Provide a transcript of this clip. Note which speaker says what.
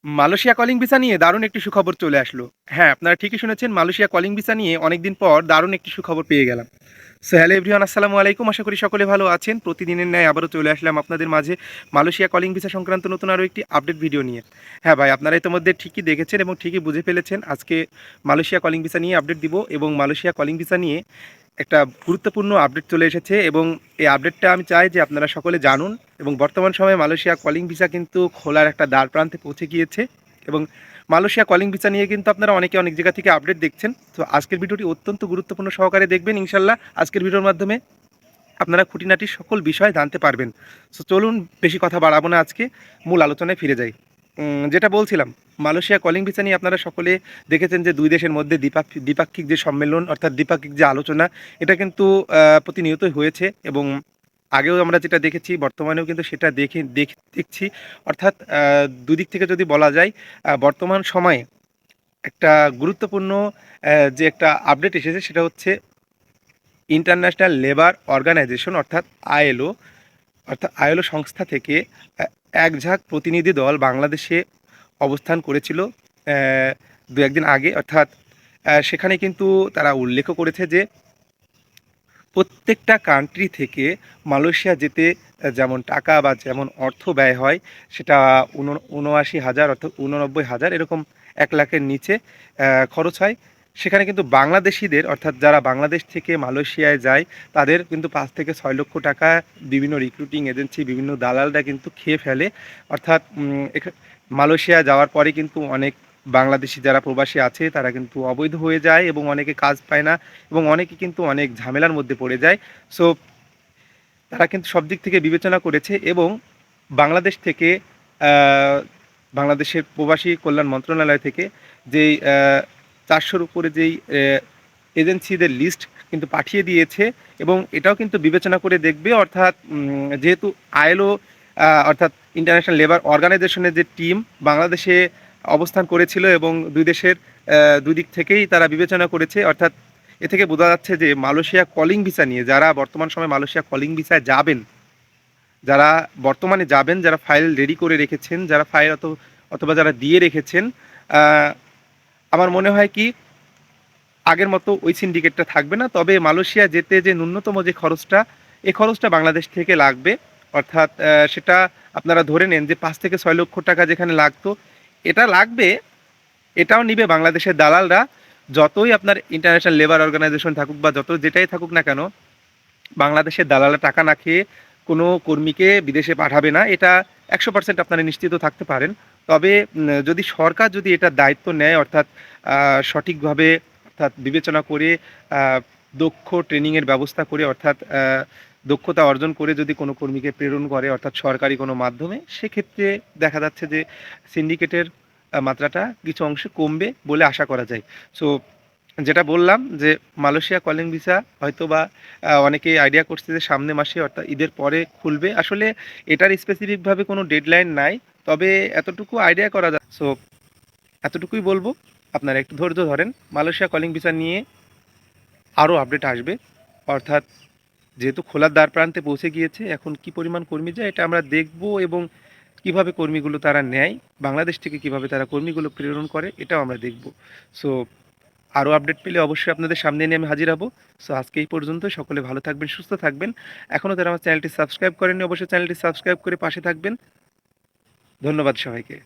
Speaker 1: Malaysia calling visa নিয়ে দারুণ একটি সুখবর চলে আসলো। হ্যাঁ, আপনারা ঠিকই শুনেছেন, মালয়েশিয়া কলিং ভিসা নিয়ে অনেকদিন পর দারুণ একটি সুখবর পেয়ে গেলাম। সো হ্যালো এভরিওয়ান, আসসালামু আলাইকুম। আশা করি সকলে ভালো আছেন। প্রতিদিনের ন্যায় আবারও চলে আসলাম আপনাদের মাঝে মালয়েশিয়া কলিং ভিসা সংক্রান্ত নতুন আরও একটি আপডেট ভিডিও নিয়ে। হ্যাঁ ভাই, আপনারা ইতিমধ্যে ঠিকই দেখেছেন এবং ঠিকই বুঝে ফেলেছেন। আজকে মালয়েশিয়া কলিং ভিসা নিয়ে আপডেট দিব এবং মালয়েশিয়া কলিং ভিসা নিয়ে একটা গুরুত্বপূর্ণ আপডেট চলে এসেছে এবং এই আপডেটটা আমি চাই যে আপনারা সকলে জানুন। এবং বর্তমান সময়ে মালয়েশিয়া কলিং ভিসা কিন্তু খোলার একটা দ্বার প্রান্তে পৌঁছে গিয়েছে এবং মালয়েশিয়া কলিং ভিসা নিয়ে কিন্তু আপনারা অনেকে অনেক জায়গা থেকে আপডেট দেখছেন। তো আজকের ভিডিওটি অত্যন্ত গুরুত্বপূর্ণ সহকারে দেখবেন ইনশাল্লাহ। আজকের ভিডিওর মাধ্যমে আপনারা খুঁটিনাটি সকল বিষয় জানতে পারবেন। সো চলুন, বেশি কথা বাড়াবো না, আজকে মূল আলোচনায় ফিরে যাই। যেটা বলছিলাম, মালয়েশিয়া কলিং ভিসা নিয়ে আপনারা সকলে দেখেছেন যে দুই দেশের মধ্যে দ্বিপাক্ষিক যে সম্মেলন অর্থাৎ দ্বিপাক্ষিক যে আলোচনা, এটা কিন্তু প্রতিনিয়তই হয়েছে এবং আগেও আমরা যেটা দেখেছি বর্তমানেও কিন্তু সেটা দেখছি। অর্থাৎ দুদিক থেকে যদি বলা যায়, বর্তমান সময়ে একটা গুরুত্বপূর্ণ যে একটা আপডেট এসেছে সেটা হচ্ছে ইন্টারন্যাশনাল লেবার অর্গানাইজেশন অর্থাৎ আইএলও সংস্থা থেকে এক ঝাঁক প্রতিনিধি দল বাংলাদেশে অবস্থান করেছিল দু একদিন আগে। অর্থাৎ সেখানে কিন্তু তারা উল্লেখ করেছে যে প্রত্যেকটা কান্ট্রি থেকে মালয়েশিয়া যেতে যেমন টাকা বা যেমন অর্থ ব্যয় হয় সেটা ৭৯,০০০ অর্থাৎ ৮৯,০০০ এরকম ১ লাখের নিচে খরচ হয়। সেখানে কিন্তু বাংলাদেশিদের অর্থাৎ যারা বাংলাদেশ থেকে মালয়েশিয়ায় যায় তাদের কিন্তু ৫ থেকে ৬ লক্ষ টাকা বিভিন্ন রিক্রুটিং এজেন্সি, বিভিন্ন দালালরা কিন্তু খেয়ে ফেলে। অর্থাৎ মালয়েশিয়া যাওয়ার পরে কিন্তু অনেক বাংলাদেশি যারা প্রবাসী আছে তারা কিন্তু অবৈধ হয়ে যায় এবং অনেকে কাজ পায় না এবং অনেকে কিন্তু অনেক ঝামেলার মধ্যে পড়ে যায়। সো তারা কিন্তু সব দিক থেকে বিবেচনা করেছে এবং বাংলাদেশ থেকে বাংলাদেশের প্রবাসী কল্যাণ মন্ত্রণালয় থেকে যেই ৪০০-র উপরে যেই এজেন্সিদের লিস্ট কিন্তু পাঠিয়ে দিয়েছে এবং এটাও কিন্তু বিবেচনা করে দেখবে। অর্থাৎ যেহেতু আইএলও অর্থাৎ ইন্টারন্যাশনাল লেবার অর্গানাইজেশনের যে টিম বাংলাদেশে অবস্থান করেছিল এবং দুই দিক থেকেই তারা বিবেচনা করেছে। অর্থাৎ এ থেকে বোঝা যাচ্ছে যে মালয়েশিয়া কলিং ভিসা নিয়ে যারা বর্তমান সময়ে মালয়েশিয়া কলিং ভিসায় যাবেন, যারা বর্তমানে যাবেন, যারা ফাইল রেডি করে রেখেছেন, যারা ফাইল অথবা যারা দিয়ে রেখেছেন, আমার মনে হয় কি আগের মতো ওই সিন্ডিকেটটা থাকবে না। তবে মালয়েশিয়া যেতে যে ন্যূনতম যে খরচটা, এই খরচটা বাংলাদেশ থেকে লাগবে। অর্থাৎ সেটা আপনারা ধরে নেন যে ৫ থেকে ৬ লক্ষ টাকা যেখানে লাগতো, এটা লাগবে, এটাও নিবে বাংলাদেশের দালালরা। যতই আপনার ইন্টারন্যাশনাল লেবার অর্গানাইজেশন থাকুক বা যত যেটাই থাকুক না কেন, বাংলাদেশের দালালরা টাকা না খেয়ে কোনো কর্মীকে বিদেশে পাঠাবে না। এটা ১০০% আপনারা নিশ্চিত থাকতে পারেন। তবে যদি সরকার যদি এটার দায়িত্ব নেয় অর্থাৎ সঠিকভাবে অর্থাৎ বিবেচনা করে দক্ষ ট্রেনিংয়ের ব্যবস্থা করে অর্থাৎ দক্ষতা অর্জন করে যদি কোনো কর্মীকে প্রেরণ করে অর্থাৎ সরকারি কোনো মাধ্যমে, সেক্ষেত্রে দেখা যাচ্ছে যে সিন্ডিকেটের মাত্রাটা কিছু অংশে কমবে বলে আশা করা যায়। সো যেটা বললাম যে মালয়েশিয়া কলিং ভিসা হয়তোবা অনেকেই আইডিয়া করছে যে সামনে মাসে অর্থাৎ ঈদের পরে খুলবে। আসলে এটার স্পেসিফিকভাবে কোনো ডেডলাইন নাই। তবে এতটুকু আইডিয়া করা যায়। সো এতটুকুই বলবো, আপনারা একটু ধৈর্য ধরেন। মালয়েশিয়া কলিং ভিসা নিয়ে আরও আপডেট আসবে। অর্থাৎ যেহেতু খোলার দ্বার প্রান্তে পৌঁছে গিয়েছে, এখন কি পরিমাণ কর্মী যায় এটা আমরা দেখব এবং কিভাবে কর্মীগুলো তারা নেয়, বাংলাদেশ থেকে কিভাবে তারা কর্মীগুলো প্রেরণ করে এটাও আমরা দেখব। সো আরও আপডেট পেলে অবশ্যই আপনাদের সামনে নিয়ে আমি হাজির হব। সো আজকে এই পর্যন্ত। সকলে ভালো থাকবেন, সুস্থ থাকবেন। এখনও যারা আমার চ্যানেলটি সাবস্ক্রাইব করেননি অবশ্যই চ্যানেলটি সাবস্ক্রাইব করে পাশে থাকবেন। ধন্যবাদ সবাইকে।